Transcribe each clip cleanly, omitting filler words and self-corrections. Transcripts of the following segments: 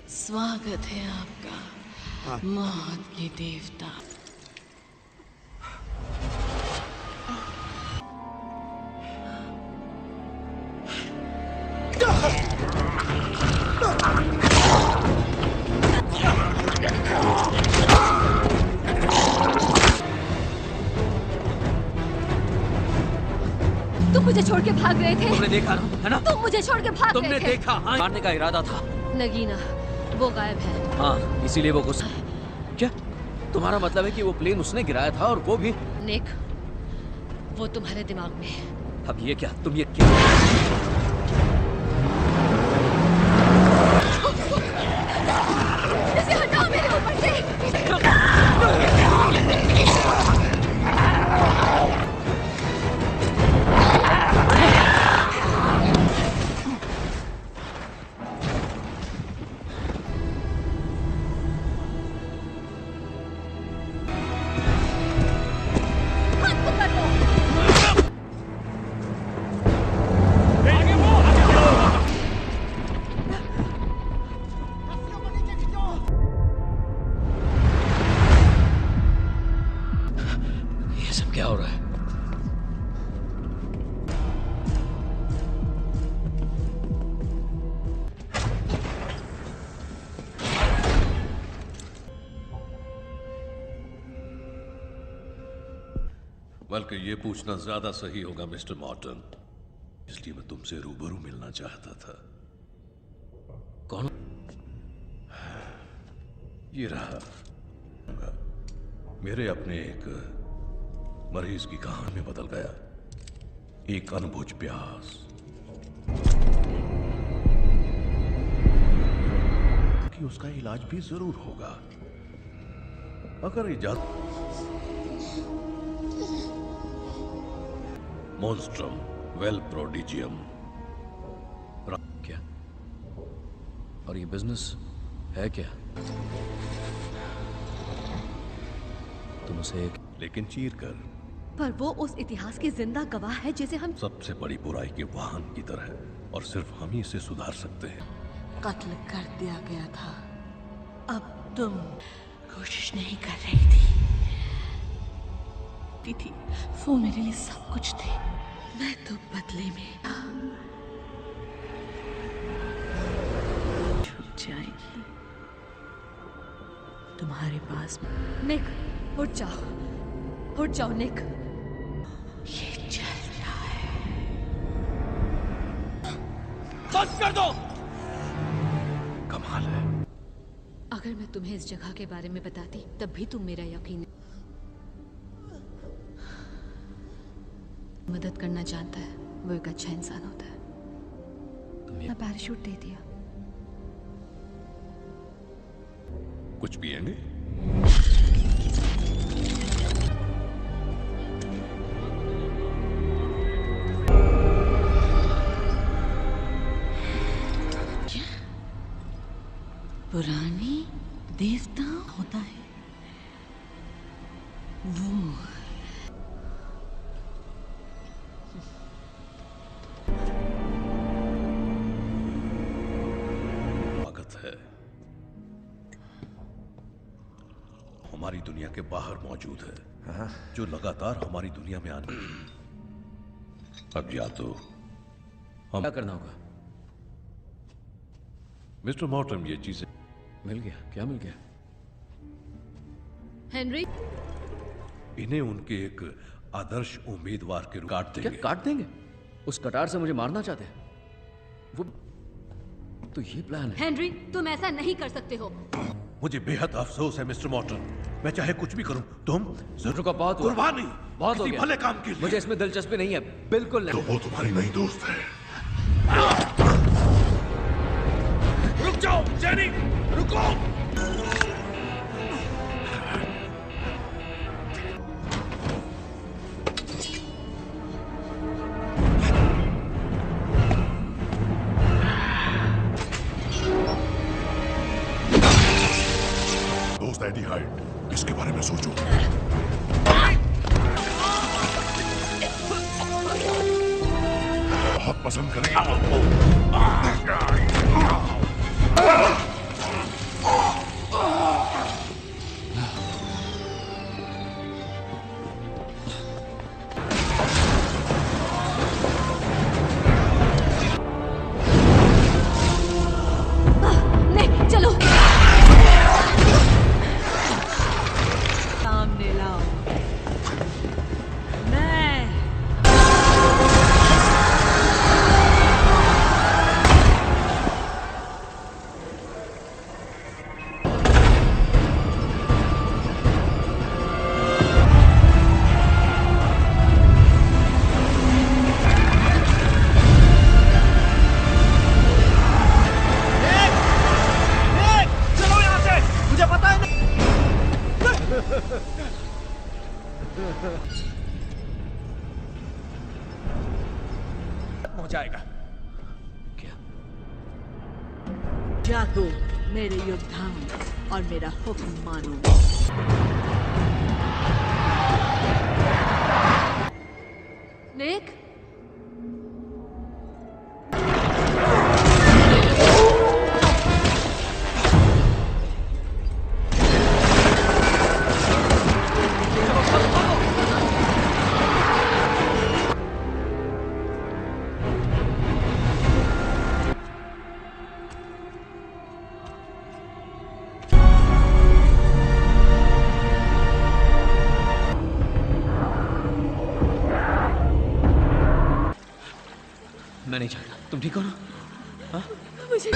स्वागत है आपका मौत के देवता। तुम मुझे छोड़ के भाग रहे थे। तुमने देखा ना, है ना? तुम मुझे छोड़ के भाग तुमने रहे थे। देखा, हाँ, मारने का इरादा था। नगीना, वो गायब है। हाँ, इसीलिए वो गुस्सा। क्या? तुम्हारा मतलब है कि वो प्लेन उसने गिराया था और वो भी? निक, वो तुम्हारे दिमाग में है। अब ये क्या? तुम ये क्या? इसे हटाओ मेरे ऊपर से। क्या हो रहा है? बल्कि ये पूछना ज्यादा सही होगा मिस्टर मॉर्टन, इसलिए मैं तुमसे रूबरू मिलना चाहता था। कौन? ये रहा, मेरे अपने एक मरीज की कहानी में बदल गया। एक अनबुझ प्यास कि उसका इलाज भी जरूर होगा अगर इजाजत। मॉन्स्ट्रम वेल प्रोडिजियम। क्या? और ये बिजनेस है क्या? तुम उसे एक लेकिन चीर कर, पर वो उस इतिहास की जिंदा गवाह है जिसे हम सबसे बड़ी बुराई के वाहन की तरह, और सिर्फ हम ही इसे सुधार सकते हैं। कत्ल कर दिया गया था, अब तुम कोशिश नहीं कर रही थी। वो मेरे लिए सब कुछ थे, मैं तो बदले में छुप जाएगी तुम्हारे पास। निक, उठ जाओ निक। ये चल रहा है। बंद कर दो। कमाल है। अगर मैं तुम्हें इस जगह के बारे में बताती तब भी तुम मेरा यकीन मदद करना जानता है, वो एक अच्छा इंसान होता है। तुमने पैराशूट दे दिया। कुछ पिएंगे? पुरानी देवता होता है वो। स्वागत है। हमारी दुनिया के बाहर मौजूद है, जो लगातार हमारी दुनिया में आने। अब या तो हम क्या करना होगा? मिस्टर मॉर्टन, ये चीजें मिल गया? क्या मिल गया? हेनरी, इन्हें उनके एक आदर्श उम्मीदवार के रूप काट क्या देंगे। काट देंगे? उस कटार से मुझे मारना चाहते हैं वो? तो ये प्लान है। हेनरी, तुम ऐसा नहीं कर सकते हो। मुझे बेहद अफसोस है मिस्टर मॉर्टन, मैं चाहे कुछ भी करूं, तुम जरूर का बहुत हुआ। कुर्बानी बहुत हो किसी गया। भले काम के लिए। मुझे इसमें दिलचस्पी नहीं है, बिल्कुल नहीं। तो वो तुम्हारी नई दोस्त है। रुक जाओ जेनी, रुको। दोस्त एडी हाइड, इसके बारे में सोचो। पसंद करेंगे। नहीं, चलो। सामने लाओ। मैं हो जाएगा। जागो मेरे योद्धाओं और मेरा हुक्म मानो। निक, मैं नहीं चाहता। तुम ठीक हो ना? हाँ? मुझे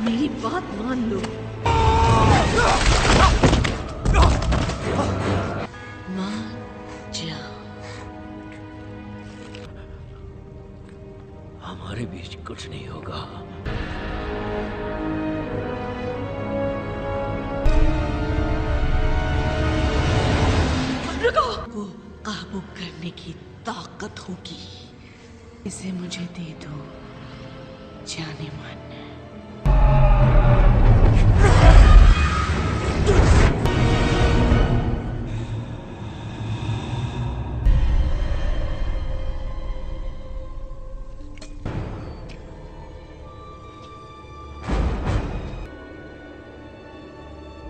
मेरी बात मान लो। मान जाओ। हमारे बीच कुछ नहीं होगा। वो काबू करने की ताकत होगी। इसे मुझे दे दो जाने मन।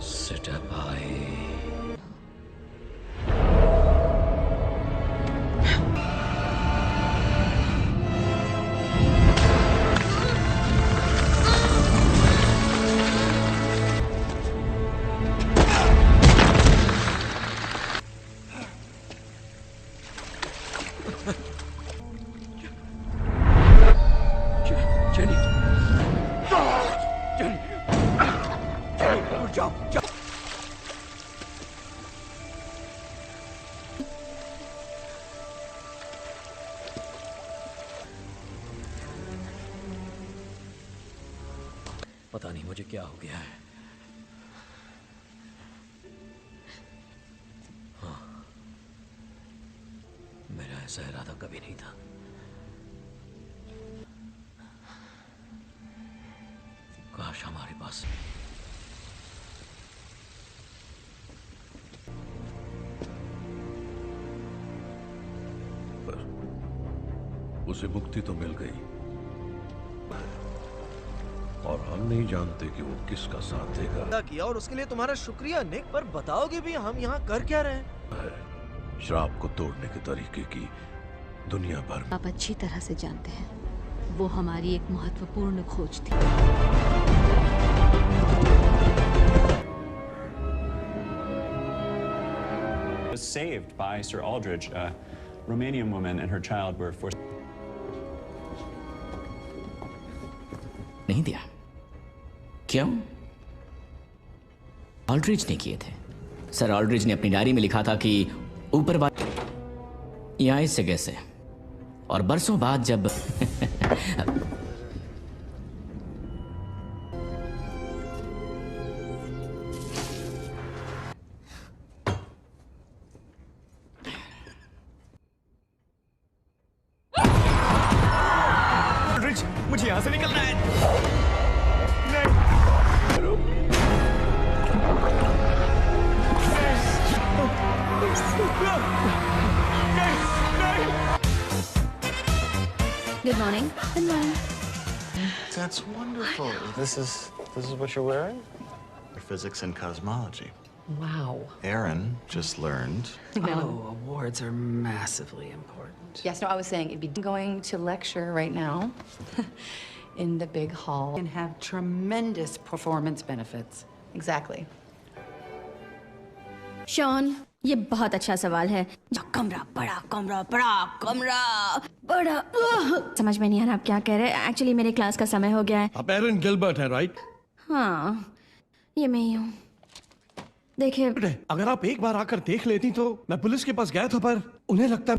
सिटा भाई, जेनी, जेनी, जाओ, जाओ। पता नहीं मुझे क्या हो गया है। हाँ, मेरा ऐसा इरादा कभी नहीं था। काश हमारे पास उसे मुक्ति तो मिल गई, और हम नहीं जानते कि वो किसका साथ देगा। किया और उसके लिए तुम्हारा शुक्रिया निक, पर बताओगे भी हम यहाँ कर क्या रहे हैं? श्राप को तोड़ने के तरीके की दुनिया भर में आप अच्छी तरह से जानते हैं, वो हमारी एक महत्वपूर्ण खोज थी। was saved by Sir Aldridge. A Romanian woman and her child were forced. नहीं दिया। क्यों? ऑल्ड्रिज ने किए थे। सर ऑल्ड्रिज ने अपनी डायरी में लिखा था कि ऊपर वाले यहाँ इस जगह से, और बरसों बाद जब मुझे यहाँ से निकलना है। Good morning. Good morning. That's wonderful. This is what you're wearing? Physics and cosmology. Wow. Aaron just learned. Oh, awards are massively important. Yes, no, I was saying it'd be going to lecture right now in the big hall. And have tremendous performance benefits. Exactly. Shawn, ये बहुत अच्छा सवाल है। कमरा बड़ा, कमरा बड़ा, कमरा बड़ा। समझ में नहीं आ रहा आप क्या कह रहे हैं। एक्चुअली मेरे क्लास का समय हो गया है। आप एरन गिलबर्ट हैं, राइट? हाँ, ये मैं ही हूँ। देखिए, अगर आप एक बार आकर देख लेती तो मैं पुलिस के पास गया था, पर उन्हें लगता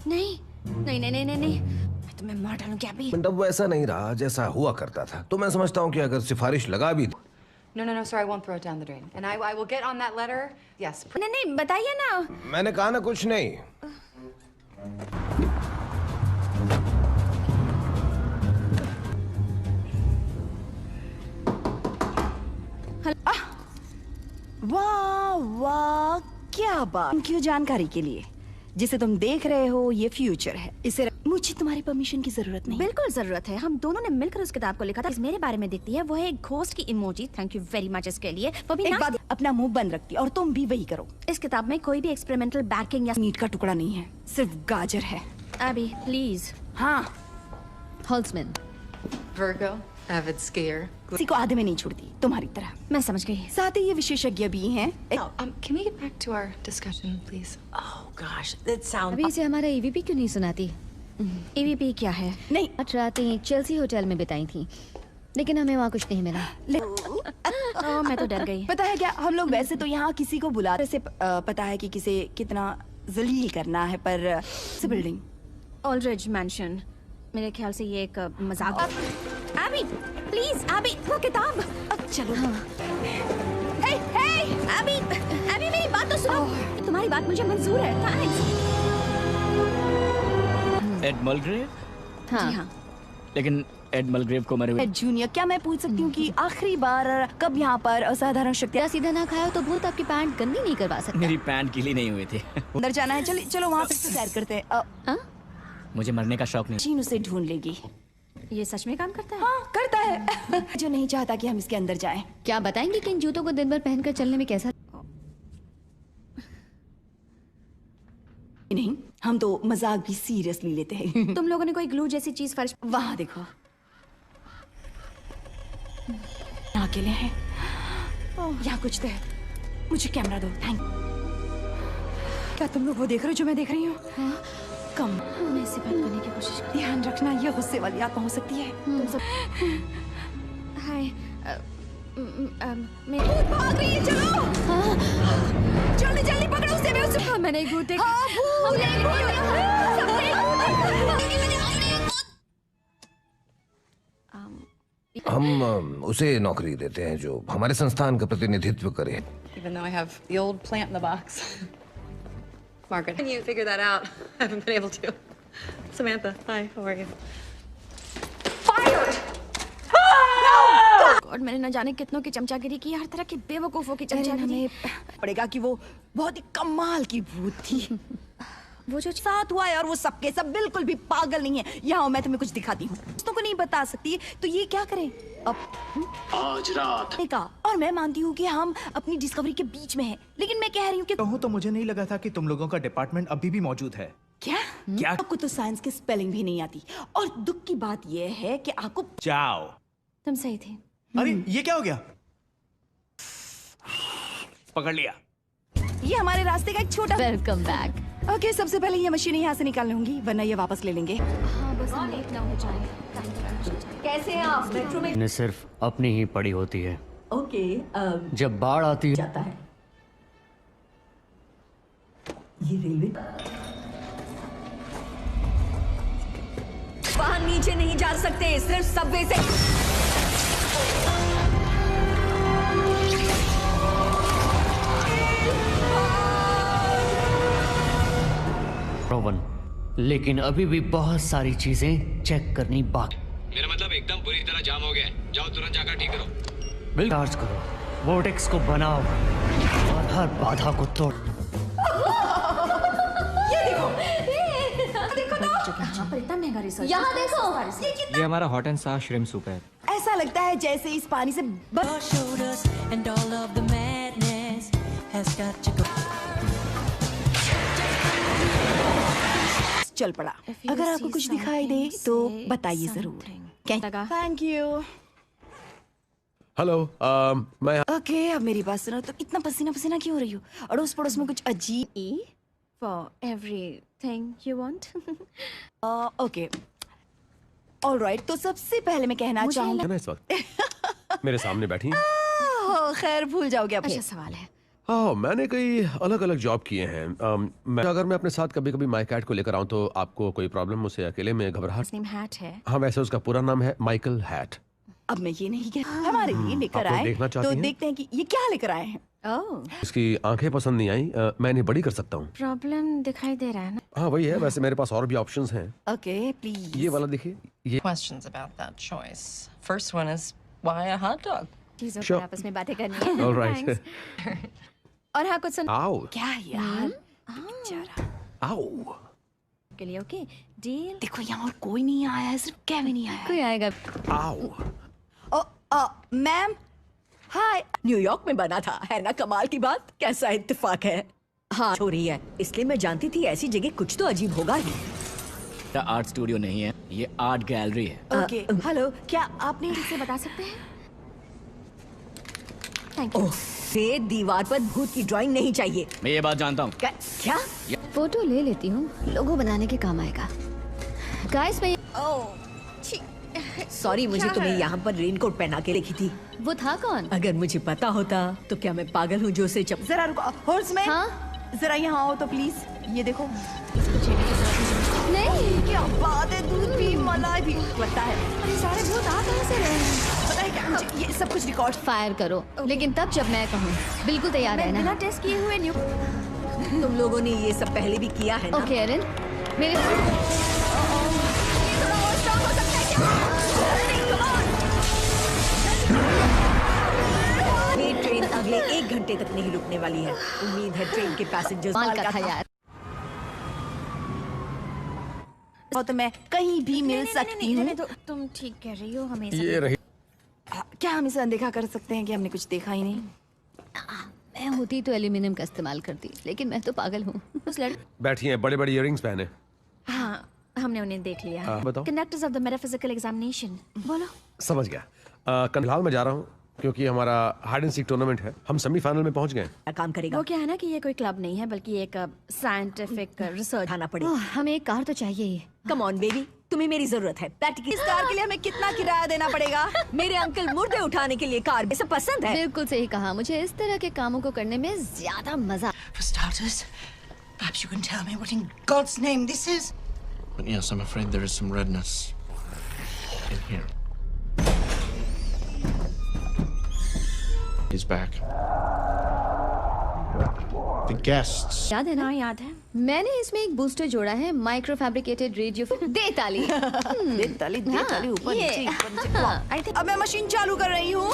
नहीं नहीं नहीं नहीं नहीं, मैं तुम्हें मार डालूंगी अभी। अब वैसा नहीं रहा जैसा हुआ करता था, तो मैं समझता हूँ कि अगर सिफारिश लगा भी। No, sorry, I won't throw it down the drain. And I will get on that letter. Yes. नहीं, बताइए ना। मैंने कहा ना कुछ नहीं। वाह वाह, क्या बात। थैंक यू जानकारी के लिए। जिसे तुम देख रहे हो ये फ्यूचर है। इसे मुझे तुम्हारी परमिशन की जरूरत नहीं। बिल्कुल जरूरत है। हम दोनों ने मिलकर उस किताब को लिखा था। मेरे बारे में दिखती है वो है एक घोस्ट की emoji. Thank you very much इसके लिए। वो भी एक बात, अपना मुंह बंद रखती और तुम भी वही करो। इस किताब में कोई भी एक्सपेरिमेंटल बैकिंग या मीट का टुकड़ा नहीं है, सिर्फ गाजर है। अभी प्लीज। हाँ। हॉल्समैन, Virgo, avid skier. किसी को आधे में नहीं छोड़ती, तुम्हारी तरह। मैं समझ गई। साथ ही ये विशेषज्ञ भी हैं। Oh, can we get back to our discussion, please? Oh gosh, that sounds. अभी इसे हमारा EVP क्यों नहीं सुनाती? EVP क्या है? नहीं, रातें चेल्सी होटल में बिताई थी, लेकिन हमें वहाँ कुछ नहीं मिला। मैं तो डर गई। पता है क्या, हम लोग वैसे तो यहाँ किसी को बुलाने से पता है कि किसे कितना जलील करना है, पर बिल्डिंग ऑल्ड्रिज मैंशन, मेरे ख्याल से ये एक मजाक। अभी प्लीज, अभी वो किताब। अब चलो। हे अभी मेरी बात तो सुनो। तुम्हारी बात मुझे मंजूर है। थैंक्स। एड मलग्रेव? हाँ। जी हाँ। लेकिन एड मलग्रेव को मरे हुए। जूनियर, क्या मैं पूछ सकती हूँ कि आखिरी बार कब यहाँ पर असाधारण शक्ति? सीधा ना खाया तो भूत आपकी पैंट गंदी नहीं करवा सकता। मेरी पैंट गीली नहीं हुई थी। अंदर जाना है, चलो वहाँ पे सैर करते हैं। मुझे मरने का शौक नहीं। चीन उसे ढूंढ लेगी। ये सच में काम करता है? हाँ, करता है। जो नहीं चाहता कि हम इसके अंदर जाएं। क्या बताएंगे कि इन जूतों को दिन भर पहनकर चलने में कैसा? नहीं, हम तो मजाक भी सीरियसली लेते हैं। तुम लोगों ने कोई ग्लू जैसी चीज फर्श? वहाँ देखो, अकेले हैं। यहाँ कुछ तो है। मुझे कैमरा दो। थैंक। क्या तुम लोग वो देख रहे हो जो मैं देख रही हूँ? हाँ? कम। मैं इसे बंद करने की कोशिश कर। ध्यान रखना, ये गुस्से वाली आत्मा हो सकती है। तुम सब। हाय, मैं भाग रही है, चलो। जल्दी पकड़ो उसे। मैं उसे। मैंने एक भूत देखा। हम उसे नौकरी देते हैं जो हमारे संस्थान का प्रतिनिधित्व करे। Even though I have the old plant in the box. Margaret, can you figure that out? I haven't been able to. Samantha, hi, how are you? Fired! God, मैंने न जाने कितनों की चमचागिरी की, हर तरह की बेवकूफों की चमचागिरी। हमें पड़ेगा कि वो बहुत ही कमाल की भूत थी। वो जो साथ हुआ है, और वो सबके सब बिल्कुल भी पागल नहीं है। यहाँ मैं तुम्हें कुछ दिखाती हूँ। दोस्तों को नहीं बता सकती, तो ये क्या करें अब? आज रात का। और मैं मानती हूँ कि हम अपनी डिस्कवरी के बीच में हैं, लेकिन मैं कह रही हूँ कि कहूँ तो मुझे नहीं लगा था कि तुम लोगों का डिपार्टमेंट अभी भी मौजूद है। क्या? आपको तो साइंस की स्पेलिंग भी नहीं आती, और दुख की बात यह है कि आपको। जाओ। तुम सही थे। अरे ये क्या हो गया? पकड़ लिया। ये हमारे रास्ते का एक छोटा वेलकम बैक। ओके, सबसे पहले ये मशीन यहाँ से निकाल लूंगी, वरना ये वापस ले लेंगे। हाँ, बस हम लेट ना हो जाए। कैसे हैं आप? मेट्रो में ने सिर्फ अपनी ही पड़ी होती है। ओके, जब बाढ़ आती है जाता है। ये रेलवे वहाँ नीचे नहीं जा सकते, सिर्फ सबवे से। रोवन, लेकिन अभी भी बहुत सारी चीजें चेक करनी बाकी। मेरा मतलब एकदम बुरी तरह जाम हो गया है। जाओ तुरंत जाकर ठीक करो। बिल चार्ज करो, वोर्टेक्स को बनाओ और हर बाधा को तोड़। ये देखो, देखो ना, यहाँ पर इतना महंगा रिसर्च। यहाँ देखो, ये हमारा हॉट एंड सार श्रिम्प सूप है। ऐसा लगता है जैसे इस पानी से चल पड़ा। अगर आपको कुछ दिखाई दे तो बताइए जरूर। Thank you. हेलो, मैं ओके, अब मेरी बात सुनो। तो इतना पसीना पसीना क्यों हो रही हो? अड़ोस पड़ोस में कुछ अजीब for everything you want. Okay, alright. तो सबसे पहले मैं कहना चाहूँगी ना इस वक्त मेरे सामने बैठी हैं। खैर, भूल जाओगे अपने। अच्छा सवाल है। हाँ, मैंने कई अलग अलग जॉब किए हैं। अगर मैं अपने साथ कभी कभी माई कैट को लेकर आऊँ तो आपको कोई प्रॉब्लम? उसे अकेले में घबराहट? नेम हैट है। हाँ, वैसे उसका पूरा नाम है माइकल हैट। अब मैं ये नहीं कह, हमारे लिए लेकर आप आए देखना चाहती तो हैं? देखते हैं कि ये क्या लेकर आए हैं। ओह, इसकी आंखें पसंद नहीं आई, मैं इन्हें बड़ी कर सकता हूँ। प्रॉब्लम दिखाई दे रहा है ना? हाँ वही है। वैसे मेरे पास और भी ऑप्शंस हैं। Okay, please. ये वाला देखिए। ये Questions about that choice. First one is why a hot dog? चीजों Sure. पर आपस में बातें करनी है। All right. Thanks. और हाँ, कुछ सुन आओ क्या यार, बेचारा। आओ। के लिए ओके डील। देखो, यहाँ और कोई नहीं आया है, सिर्फ केविन ही आया है। कोई आएगा। आओ। मैम, हाय। न्यूयॉर्क में बना था, है ना कमाल की बात? कैसा इत्तेफाक है। हाँ, हो रही है, इसलिए मैं जानती थी ऐसी जगह कुछ तो अजीब होगा ही। आर्ट स्टूडियो नहीं है, ये आर्ट गैलरी है। ओके, हेलो, क्या आपने इसे बता सकते हैं? Thank you. ये दीवार पर भूत की ड्राइंग नहीं चाहिए। मैं ये बात जानता हूँ। क्या? फोटो ले लेती हूँ, लोगो बनाने के काम आएगा। गाइस, मैं सॉरी, मुझे तुम्हें यहाँ पर रेनकोट पहना के देखी थी। वो था कौन? अगर मुझे पता होता तो क्या मैं पागल हूँ जो उसे जरा रुको, हॉर्समैन। हाँ? जरा यहाँ आओ तो प्लीज। ये देखो। नहीं, क्या बात है, दूध भी मलाई भी लगता है। अरे सारे भूत आ कहाँ से रहे हैं? पता है क्या, मुझे ये सब कुछ रिकॉर्ड फायर करो, लेकिन तब जब मैं कहूँ। बिल्कुल तैयार है ना? बिना टेस्ट किए हुए न्यू। तुम लोगों ने ये सब पहले भी किया है ना? ओके एरिन, मेरे ये ट्रेन अगले 1 घंटे तक नहीं रुकने वाली है। उम्मीद है ट्रेन के पैसेंजर्स माल का था यार। तो मैं कहीं भी मिल सकती हूँ। तो तुम ठीक कह रही हो, हमेशा। ये रही। क्या हम इसे अनदेखा कर सकते हैं कि हमने कुछ देखा ही नहीं? मैं होती तो एल्यूमिनियम का इस्तेमाल करती, लेकिन मैं तो पागल हूँ। उस बैठी हैं, बड़े बड़े इयररिंग्स पहने। हाँ, हमने उन्हें देख लिया। बताओ। Conductors of the metaphysical examination. बोलो। समझ गया। फिलहाल मैं जा रहा हूँ क्योंकि हमारा हाइड एंड सीक टूर्नामेंट है। हम सेमीफाइनल में पहुंच गए। काम करेगा। वो क्या है ना कि ये कोई क्लब नहीं है, बल्कि एक साइंटिफिक रिसर्च खाना पड़ेगा। हमें एक कार तो चाहिए ही। कम ऑन बेबी, तुम्हें मेरी जरूरत है। इस कार के लिए हमें कितना किराया देना पड़ेगा? मेरे अंकल मुर्दे उठाने के लिए कार सब पसंद है। बिल्कुल सही कहा, मुझे इस तरह के कामों को करने में ज्यादा मजा। For starters, perhaps you can tell me what in God's name this is? But yes, I'm afraid there is some redness in here. He's back. The guests. याद है ना? याद है। मैंने इसमें एक बूस्टर जोड़ा है, माइक्रो फैब्रिकेटेड रेडियो। दे ताली। दे ताली ऊपर नीचे ऊपर नीचे। अब मैं मशीन चालू कर रही हूँ।